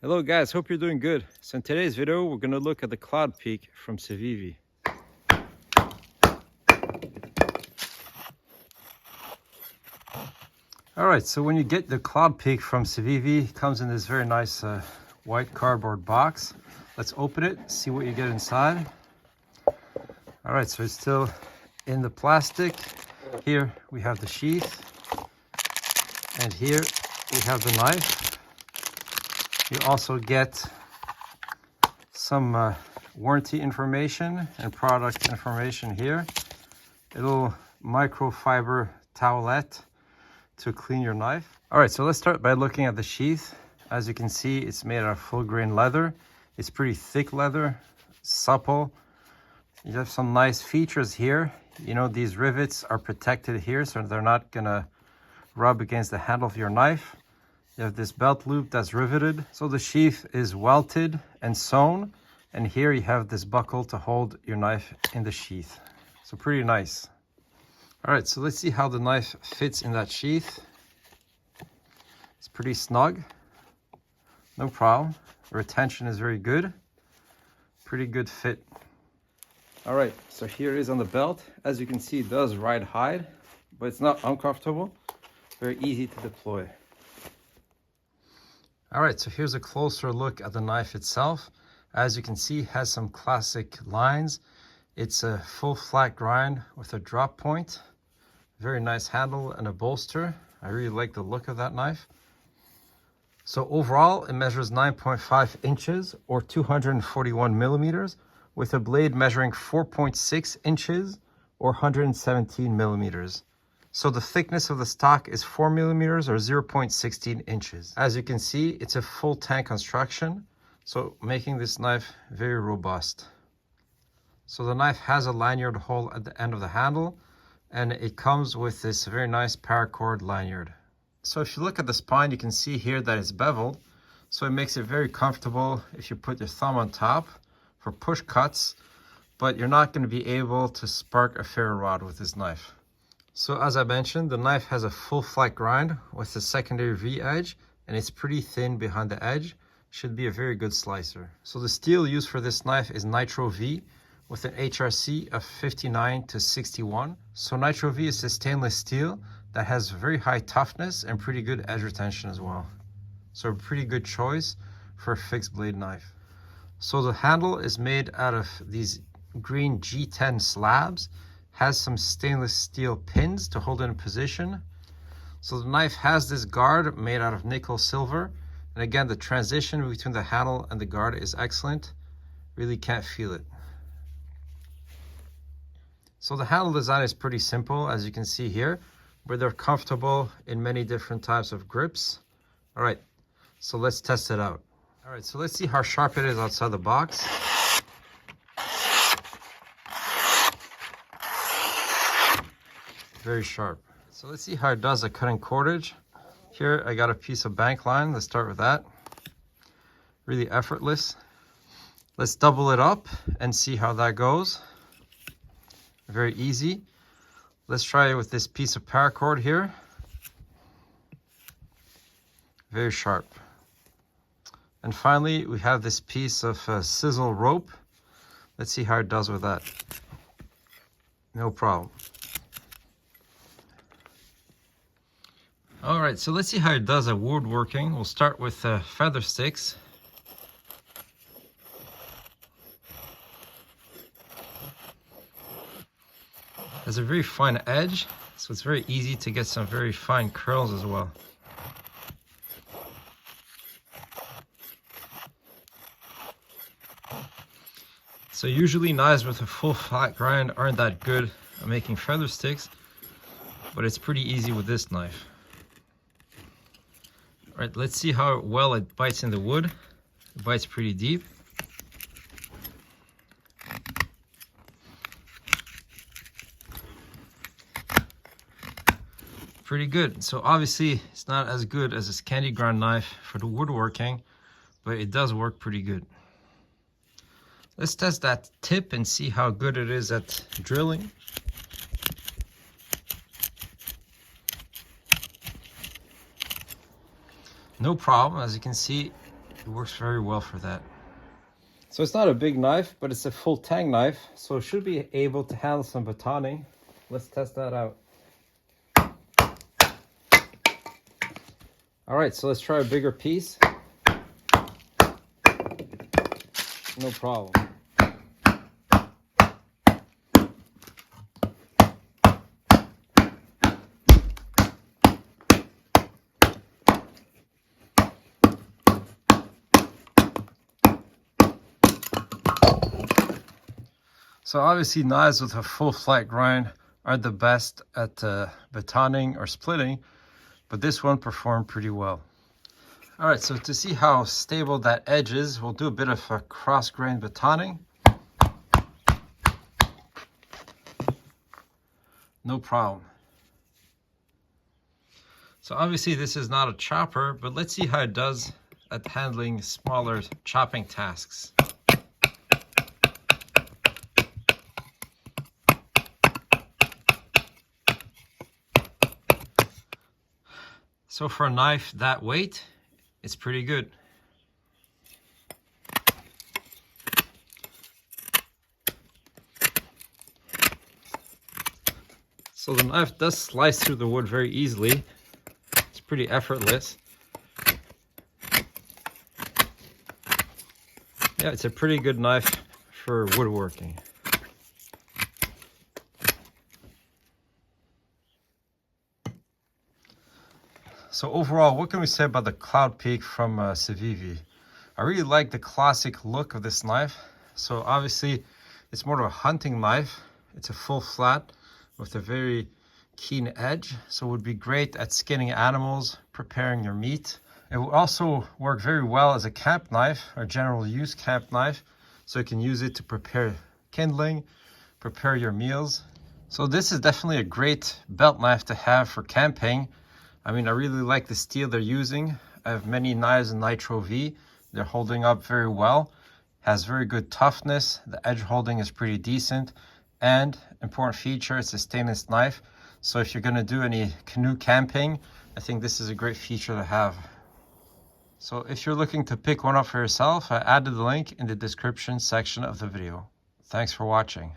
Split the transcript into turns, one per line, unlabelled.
Hello guys, hope you're doing good. So in today's video, we're gonna look at the Cloud Peak from Civivi. All right, so when you get the Cloud Peak from Civivi, it comes in this very nice white cardboard box. Let's open it, see what you get inside. All right, so it's still in the plastic. Here we have the sheath, and here we have the knife. You also get some warranty information and product information here. A little microfiber towelette to clean your knife. All right, so let's start by looking at the sheath. As you can see, it's made out of full grain leather. It's pretty thick leather, supple. You have some nice features here. You know, these rivets are protected here, so they're not gonna rub against the handle of your knife. You have this belt loop that's riveted. So the sheath is welted and sewn. And here you have this buckle to hold your knife in the sheath. So pretty nice. All right, so let's see how the knife fits in that sheath. It's pretty snug. No problem. The retention is very good. Pretty good fit. All right, so here it is on the belt. As you can see, it does ride hide, but it's not uncomfortable. Very easy to deploy. All right, so here's a closer look at the knife itself. As you can see, it has some classic lines. It's a full flat grind with a drop point. Very nice handle and a bolster. I really like the look of that knife. So overall, it measures 9.5 inches or 241 millimeters with a blade measuring 4.6 inches or 117 millimeters. So the thickness of the stock is 4 millimeters or 0.16 inches. As you can see, it's a full tank construction, so making this knife very robust. So the knife has a lanyard hole at the end of the handle, and it comes with this very nice paracord lanyard. So if you look at the spine, you can see here that it's beveled, so it makes it very comfortable if you put your thumb on top for push cuts, but you're not going to be able to spark a ferro rod with this knife. So as I mentioned, the knife has a full flat grind with a secondary V edge, and it's pretty thin behind the edge. Should be a very good slicer. So the steel used for this knife is Nitro-V with an HRC of 59 to 61. So Nitro-V is a stainless steel that has very high toughness and pretty good edge retention as well. So a pretty good choice for a fixed blade knife. So the handle is made out of these green G10 slabs. Has some stainless steel pins to hold it in position. So the knife has this guard made out of nickel silver. And again, the transition between the handle and the guard is excellent. Really can't feel it. So the handle design is pretty simple, as you can see here, but they're comfortable in many different types of grips. All right, so let's test it out. All right, so let's see how sharp it is outside the box. Very sharp. So let's see how it does at cutting cordage. Here I got a piece of bank line. Let's start with that. Really effortless. Let's double it up and see how that goes. Very easy. Let's try it with this piece of paracord here. Very sharp. And finally, we have this piece of sizzle rope. Let's see how it does with that. No problem. All right, so let's see how it does at woodworking. We'll start with feather sticks. Has a very fine edge, so it's very easy to get some very fine curls as well. So usually knives with a full flat grind aren't that good at making feather sticks, but it's pretty easy with this knife. All right, let's see how well it bites in the wood. It bites pretty deep. Pretty good. So obviously it's not as good as this candy grind knife for the woodworking, but it does work pretty good. Let's test that tip and see how good it is at drilling. No problem. As you can see, It works very well for that. So it's not a big knife, but it's a full tang knife, so it should be able to handle some batoning. Let's test that out. All right, so let's try a bigger piece. No problem. So obviously knives with a full flat grind are the best at batoning or splitting, but this one performed pretty well. All right, so to see how stable that edge is, we'll do a bit of a cross grain batoning. No problem. So obviously this is not a chopper, but let's see how it does at handling smaller chopping tasks. So for a knife that weight, it's pretty good. So the knife does slice through the wood very easily. It's pretty effortless. Yeah, it's a pretty good knife for woodworking. So overall, what can we say about the Cloud Peak from Civivi? I really like the classic look of this knife. So obviously, it's more of a hunting knife. It's a full flat with a very keen edge. So it would be great at skinning animals, preparing your meat. It will also work very well as a camp knife or general use camp knife. So you can use it to prepare kindling, prepare your meals. So this is definitely a great belt knife to have for camping. I mean, I really like the steel they're using. I have many knives in Nitro-V. They're holding up very well. Has very good toughness. The edge holding is pretty decent. And important feature, it's a stainless knife. So if you're going to do any canoe camping, I think this is a great feature to have. So if you're looking to pick one up for yourself, I added the link in the description section of the video. Thanks for watching.